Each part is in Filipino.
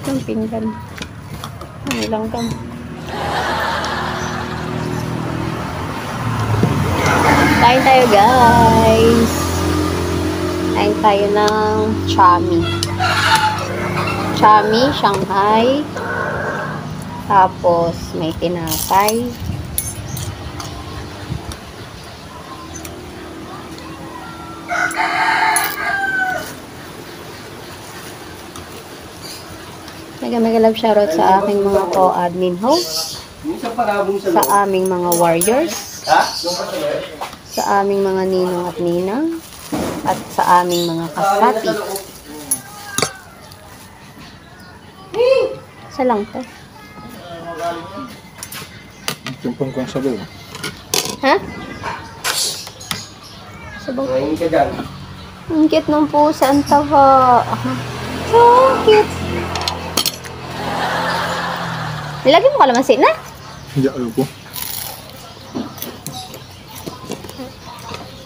Yung pinggan. Ang lang kam. Kain tayo, guys. Kain tayo ng chami. Chami, Shanghai. Tapos, may tinapay. Mega love shoutout sa aking mga co-admin host, sa aming mga warriors, sa aming mga ninong at ninang, at sa aming mga kasati. Isa lang to. Tumpang kong sabaw. Ha? Sabaw. Ang cute ng pusa, ang taba. So cute. Nilagyan mo kalamansi na? Hindi, ayaw ko.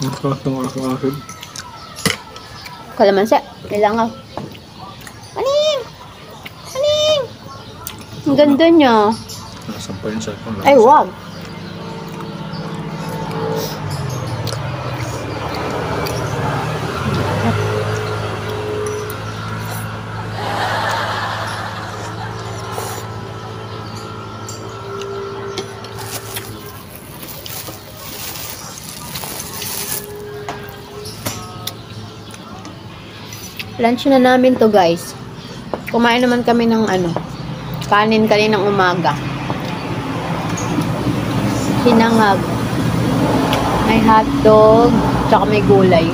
Ang katang aking. Kalamansi, nilangaw. Aning! Aning! Ang ganda niya. Nasampay sa akong Ay, wag. Lunch na namin to, guys. Kumain naman kami ng kanin kaninang umaga. Hinangag. May hotdog, tsaka may gulay.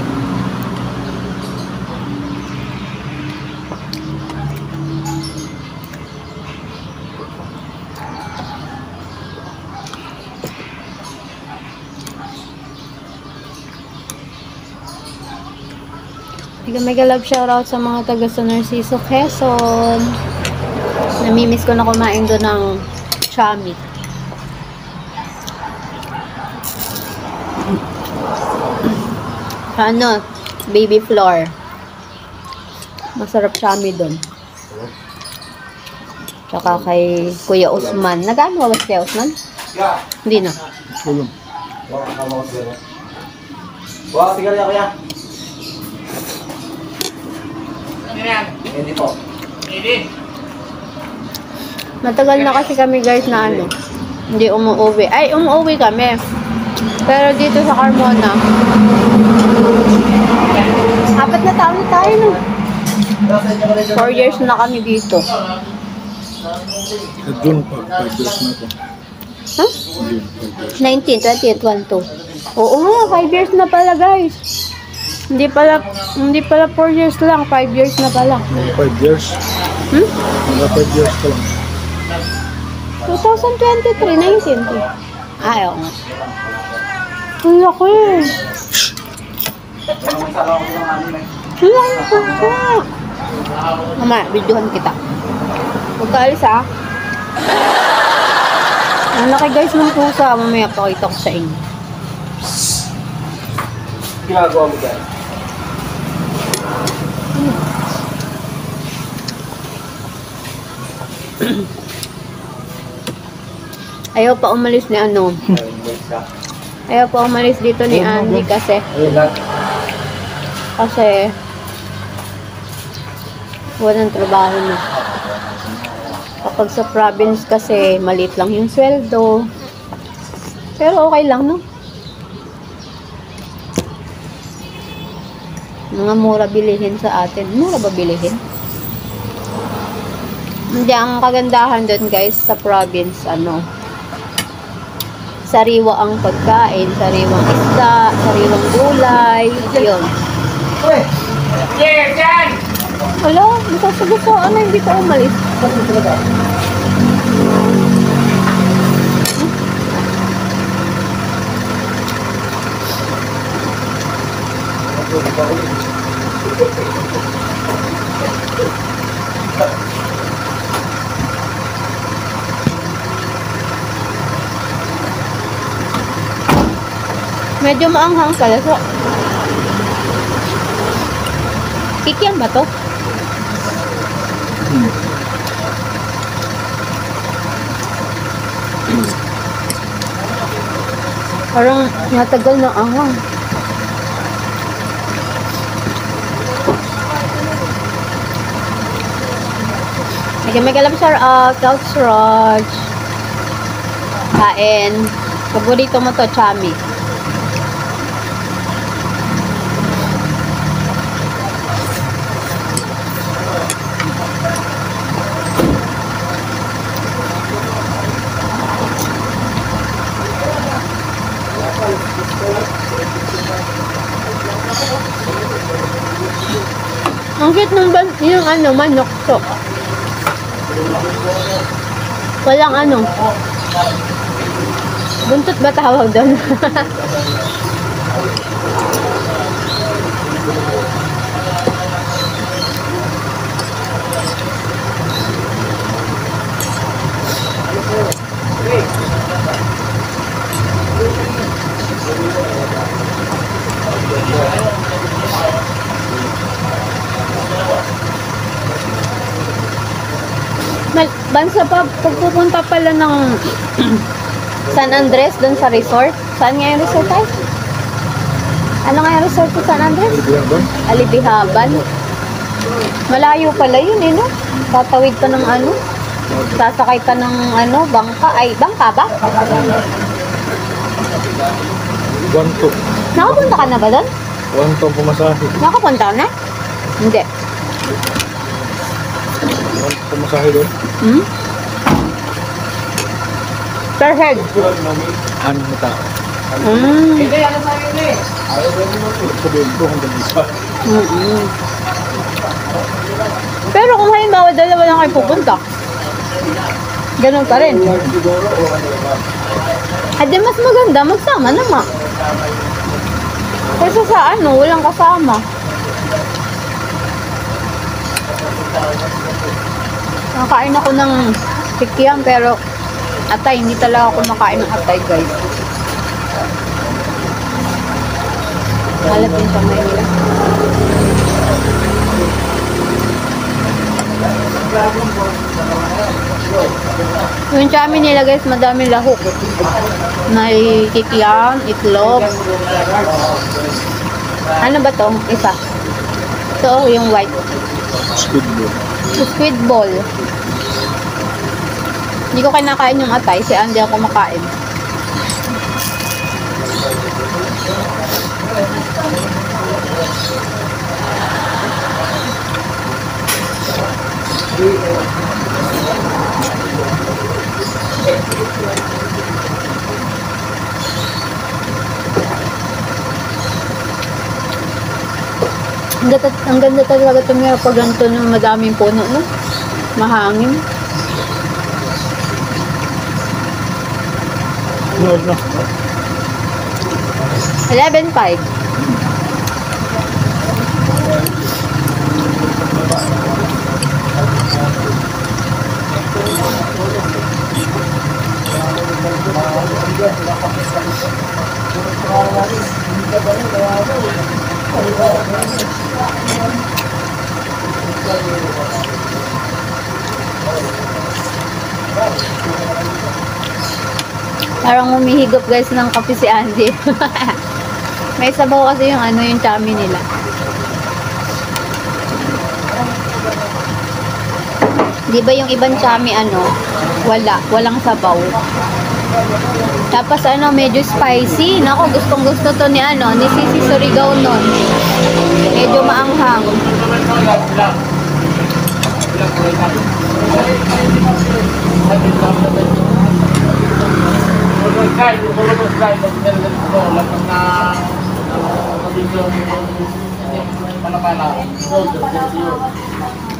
Mega love shoutout sa mga taga sa Narciso, Quezon. Namimiss ko na kumain doon ng chami. Baby floor. Masarap chami doon. Tsaka kay Kuya Usman. Nagano ba si Kuya Usman? Hindi na. Tulong. Wah, sigarilyo kuya. Hindi po. Matagal na kasi kami, guys, na hindi umuwi. Ay, umuwi kami. Pero dito sa Carmona, 4 na taon na tayo, no? 4 years na kami dito. At June pa, 5 years na po. Huh? June, 5 years. 19, 20, 12. Oo nga, 5 years na pala, guys. Hindi pala 4 years lang, 5 years na pala. 5 years? Hmm? Mga 5 years pa lang. 2023, 19. Ayaw nga. Ang laki. Ang laki. Mama, videohan kita. Huwag ka alis, ha? Ang laki, guys, ng pusa. Mamaya pakita ko sa inyo. Ginagawa mo dyan? Ayaw pa umalis ni Ayaw pa umalis dito ni Andy kasi walang trabaho na. Kapag sa province kasi maliit lang yung sweldo. Pero okay lang, no? Mga mura bilihin sa atin. Mura ba bilihin? Hindi, ang kagandahan doon, guys, sa province, sariwa ang pagkain, sariwang isda, sariwang gulay, yun. Yes, yan! Wala, masasagot ko, hindi ka umalis. Medyo maanghang ka. So, kikyan ba to? Parang matagal na ahang. May kalap shout out, Couch Raj. Kain. Paborito mo to, Chami. Ang cute ng yung ano, manok to. Walang ano. Buntot ba tawag doon? Bansa pa, pagpupunta pala ng San Andres, doon sa resort. Saan nga yung resort tayo? Ano nga yung resort sa San Andres? Alibihaban. Alibihaban. Malayo pala yun eh, no? Tatawid ka ng ano? Sasakay ka ng ano, bangka. Ay, bangka ba? 1-2. Nakapunta ka na ba doon? 1-2 pumasahe. Nakapunta ka na? Hindi. 1 pumasahe doon. Hmm? Per head. Ano na tao? Hmm. Hindi, ano sa akin eh. Sabihin ko hanggang isa. Mm-mm. Pero kung halimbawa dalawa lang kayo pupunta, ganun pa rin. At di mas maganda, magsama naman. Kasi sa ano, walang kasama. Nakain ako ng sikyam pero atay, hindi talaga ako makain ng atay, guys. Alam din sa Maynila. Yung chami nila, guys, madaming lahok. May kikiam, itlog. Ano ba to? Isa. Ito, yung white. Squid ball. Squid ball. Hindi ko kinakain yung atay. Si Andy ako kumakain. Ang ganda talaga tumira pag ganito ng madaming puno, no? Mahangin. No, no. 11.5. Parang humihigop, guys, ng kape si Andy. May sabaw kasi yung ano, yung chami nila. Di ba yung ibang chami ano, walang sabaw. Tapos ano, medyo spicy. Nako, gustong gusto to ni ano, ni Sisi Surigao nun. Medyo maanghang.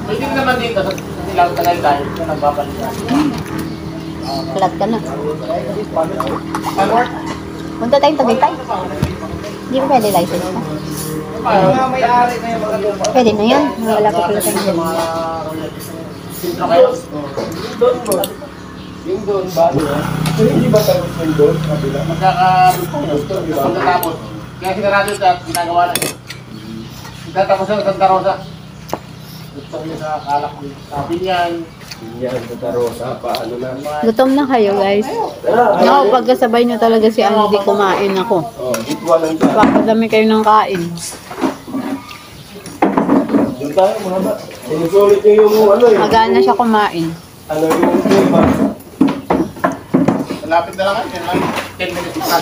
Pwede naman dito sa silang Tagaytay na nagbabalikan. Kalat ka na. Ano? Punta tayong Tagaytay. Hindi ba pwede license na? Mga may-ari na yung mga lupa. Pwede na yan. Wala pa pala tayong dyan. Sintro kayo? Doon mo. Yung doon ba? Hindi ba tapos yung doon? Magkakatapos. Kaya sinarado at ginagawa na. Tatapos ang Santa Rosa. Gusto niyo sa kalak ng sabi niyan. Yan, Rosa, paano na? Gutom na kayo, guys. No, pagkasabay nyo talaga si Andy, kumain ako. Oh, gitwa lang siya. Papadami kayo ng kain. Doon tayo, mga ba? Sinusulit niyo yung ano eh. Magana siya kumain. Ano yung ba? Malapit na lang kayo. 10 minutes pa.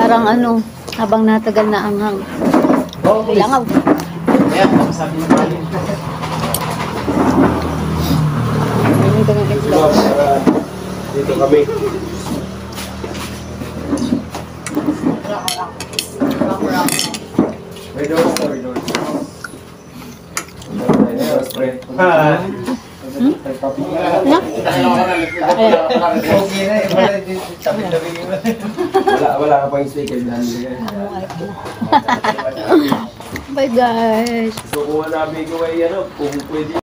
Parang ano, habang natagal na anghang. Oh, Langaw. Ayan, sabi ng mali. Dito ng itlog. Dito kami. Redor. Ha? Na? Wala ka pang sticker na. Bye guys. So kung hanapin ko ay ano, kung pwede.